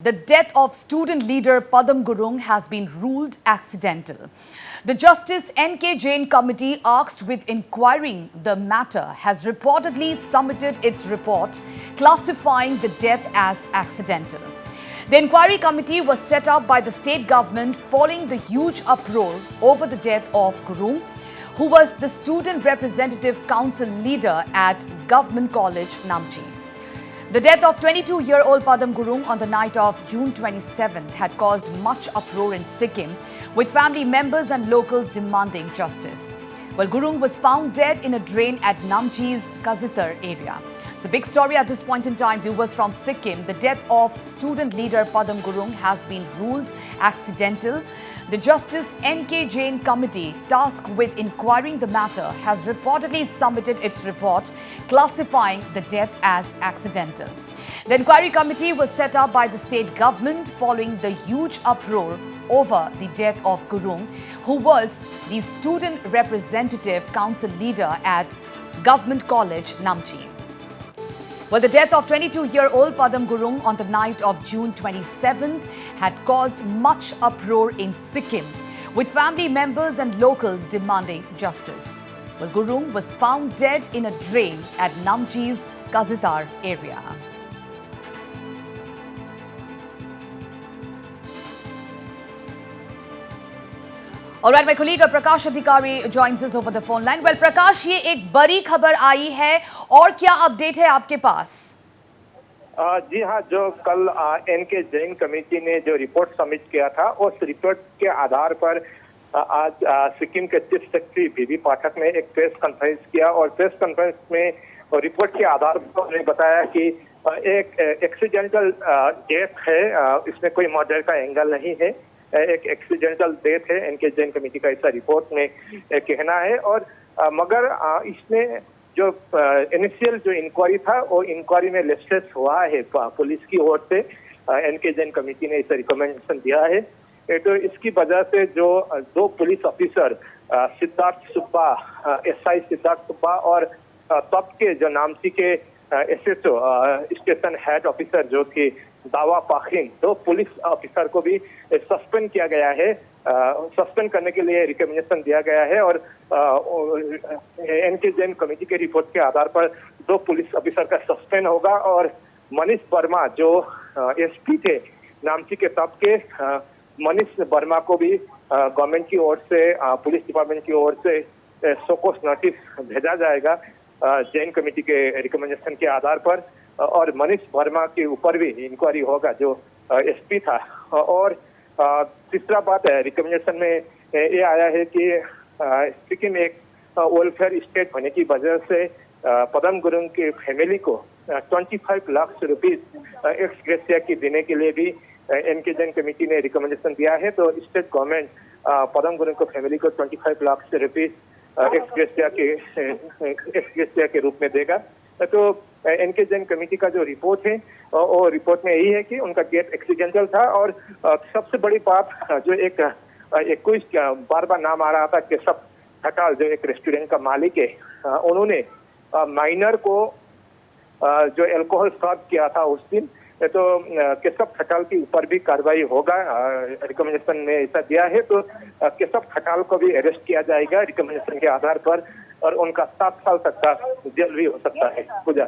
The death of student leader Padam Gurung has been ruled accidental. The Justice N.K. Jain Committee, asked with inquiring the matter, has reportedly submitted its report classifying the death as accidental. The inquiry committee was set up by the state government following the huge uproar over the death of Gurung, who was the Student Representative Council leader at Government College, Namchi. The death of 22-year-old Padam Gurung on the night of June 27th had caused much uproar in Sikkim, with family members and locals demanding justice. Well, Gurung was found dead in a drain at Namchi's Kazitar area. It's a big story at this point in time, viewers from Sikkim. The death of student leader Padam Gurung has been ruled accidental. The Justice N.K. Jain Committee, tasked with inquiring the matter, has reportedly submitted its report classifying the death as accidental. The inquiry committee was set up by the state government following the huge uproar over the death of Gurung, who was the Student Representative Council leader at Government College, Namchi. Well, the death of 22-year-old Padam Gurung on the night of June 27th had caused much uproar in Sikkim, with family members and locals demanding justice. Well, Gurung was found dead in a drain at Namchi's Kazitar area. All right, my colleague Prakash Adhikari joins us over the phone line. Well, Prakash, ये एक बड़ी खबर आई है और क्या update है आपके पास? जी हाँ, जो कल एनके जैन कमेटी ने जो रिपोर्ट सबमिट किया था, उस रिपोर्ट के आधार पर आज सिक्किम के चीफ सेक्रेटरी बीबी पाठक ने एक प्रेस कॉन्फ्रेंस किया और प्रेस कॉन्फ्रेंस में रिपोर्ट के आधार पर उन्होंने बताया कि एक एक्सीडेंटल डेथ है, इसमें कोई मर्डर का एंगल नहीं है, एक एक्सीडेंटल डेथ है। एनके जैन कमेटी का ऐसा रिपोर्ट में कहना है। और मगर इसमें जो इनिशियल जो इंक्वायरी था, वो इंक्वायरी में लेप्सेस हुआ है पुलिस की ओर से। एनके जैन कमेटी ने इसे रिकमेंडेशन दिया है। तो इसकी वजह से जो दो police officer Siddharth Subba, SI Siddharth Subba और तब के जो नामची के एसएचओ स्टेशन हेड ऑफिसर जो थे दावा पाखिन, दो पुलिस ऑफिसर को भी सस्पेंड किया गया है। सस्पेंड करने के लिए रिकमेंडेशन दिया गया है और एनके जैन कमेटी के रिपोर्ट के आधार पर दो पुलिस ऑफिसर का सस्पेंड होगा। और मनीष वर्मा जो एसपी थे नामची के तब के, मनीष वर्मा को भी गवर्नमेंट की ओर से, पुलिस डिपार्टमेंट की ओर से शोकॉज नोटिस भेजा जाएगा जैन कमेटी के रिकमेंडेशन के आधार पर। और मनीष वर्मा के ऊपर भी इंक्वायरी होगा जो एसपी था। और तीसरा बात है, रिकमेंडेशन में ये आया है कि सिक्किम एक वेलफेयर स्टेट होने की वजह से पदम गुरुंग के फैमिली को 25 लाख रुपीस एक्स ग्रेशिया की देने के लिए भी एनके जैन कमेटी ने रिकमेंडेशन दिया है। तो स्टेट गवर्नमेंट पदम गुरुंग को फैमिली को 25 लाख रुपीस एक्स ग्रेशिया के रूप में देगा। तो एनके जैन कमेटी का जो रिपोर्ट है, वो रिपोर्ट में यही है कि उनका डेथ एक्सीडेंटल था। और सबसे बड़ी बात जो एक बार बार नाम आ रहा था, केशव खटाल जो एक रेस्टोरेंट का मालिक है, उन्होंने माइनर को जो अल्कोहल सर्व किया था उस दिन, तो केशव खटाल के ऊपर भी कार्रवाई होगा। रिकमेंडेशन में ऐसा दिया है। तो केशव खटाल को भी अरेस्ट किया जाएगा रिकमेंडेशन के आधार पर और उनका 7 साल तक का जेल भी हो सकता है। पूजा,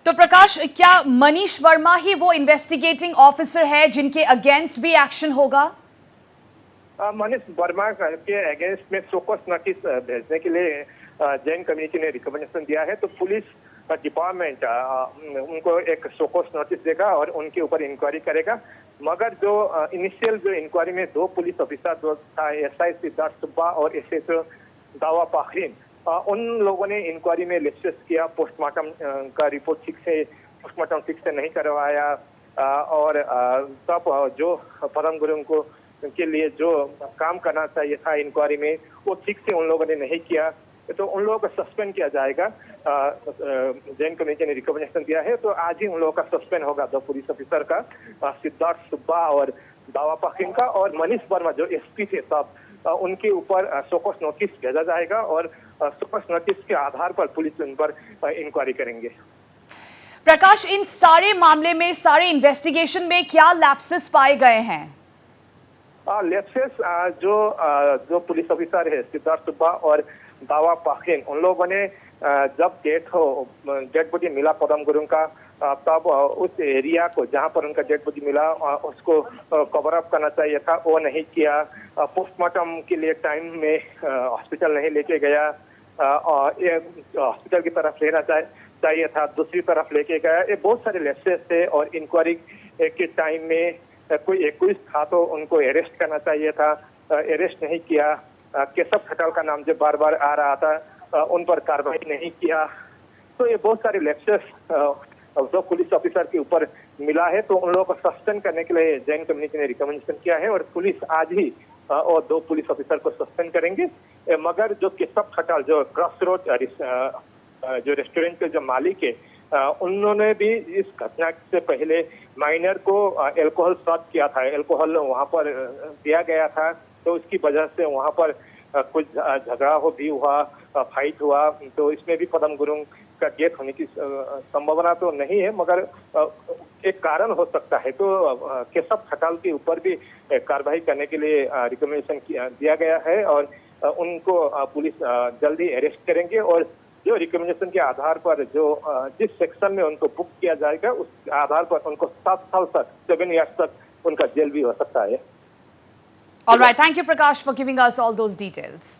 तो प्रकाश, क्या मनीष वर्मा ही वो इन्वेस्टिगेटिंग ऑफिसर है जिनके अगेंस्ट भी एक्शन होगा? मनीष वर्मा के अगेंस्ट में शोकॉज नोटिस भेजने के लिए जैन कमेटी ने रिकमेंडेशन दिया है। तो पुलिस डिपार्टमेंट उनको एक शोकॉज नोटिस देगा और उनके ऊपर इंक्वायरी करेगा। मगर जो इनिशियल जो इंक्वायरी में दो पुलिस ऑफिसर, जो था एसआई सिद्धार्थ सुब्बा और एसएचओ दावा पाखिन, उन लोगों ने इंक्वायरी में लेप्सेस किया। पोस्टमार्टम का रिपोर्ट पोस्टमार्टम ठीक से नहीं करवाया। और तब जो पदम गुरुंग को के लिए जो काम करना चाहिए था इंक्वायरी में, वो ठीक से उन लोगों ने नहीं किया। तो उन लोगों को सस्पेंड किया जाएगा। जैन कमेटी ने रिकमेंडेशन दिया है। तो आज ही उन लोगों का सस्पेंड होगा, दो पुलिस ऑफिसर का, सिद्धार्थ सुब्बा और दावा पाखिन का। और मनीष वर्मा जो एसपी थे तब, उनके ऊपर शोकॉज नोटिस भेजा जाएगा और शोकॉज नोटिस के आधार पर पुलिस उन पर इंक्वायरी करेंगे। प्रकाश, इन सारे मामले में, सारे इन्वेस्टिगेशन में क्या लैप्सेस पाए गए हैं? लेप्सेस जो पुलिस ऑफिसर है सिद्धार्थ सुब्बा और दावा पाखिन, उन लोगों ने जब डेड बॉडी मिला पदम गुरुंग का, तब उस एरिया को जहां पर उनका डेड बॉडी मिला उसको कवर अप करना चाहिए था, वो नहीं किया। पोस्टमार्टम के लिए टाइम में हॉस्पिटल नहीं लेके गया और हॉस्पिटल की तरफ लेना चाहिए था, दूसरी तरफ लेके गया। ये बहुत सारे लेप्सेस थे और इंक्वायरी के टाइम में कोई एक्यूज था तो उनको अरेस्ट करना चाहिए था, अरेस्ट नहीं किया। केशव खटाल का नाम जो बार बार आ रहा था, उन पर कार्रवाई नहीं किया। तो ये बहुत सारे लेप्सेस जो पुलिस ऑफिसर के ऊपर मिला है, तो उन लोगों को सस्पेंड करने के लिए जैन कम्युनिटी ने रिकमेंडेशन किया है और पुलिस आज ही और 2 पुलिस ऑफिसर को सस्पेंड करेंगे। मगर जो केशव खटाल जो क्रॉस रोड जो रेस्टोरेंट के जो मालिक है, उन्होंने भी इस घटना से पहले माइनर को अल्कोहल सर्व किया था, अल्कोहल वहां पर दिया गया था, तो उसकी वजह से वहां पर कुछ झगड़ा भी हुआ, फाइट हुआ। तो इसमें भी पदम गुरुंग का डेथ होने की संभावना तो नहीं है, मगर एक कारण हो सकता है। तो केशव खटाल के ऊपर भी कार्रवाई करने के लिए रिकमेंडेशन दिया गया है और उनको पुलिस जल्दी अरेस्ट करेंगे और जो रिकमेंडेशन के आधार पर जो जिस सेक्शन में उनको बुक किया जाएगा उस आधार पर उनको 7 साल तक 7 ईयर्स तक उनका जेल भी हो सकता है। All right, thank you Prakash for giving us all those details.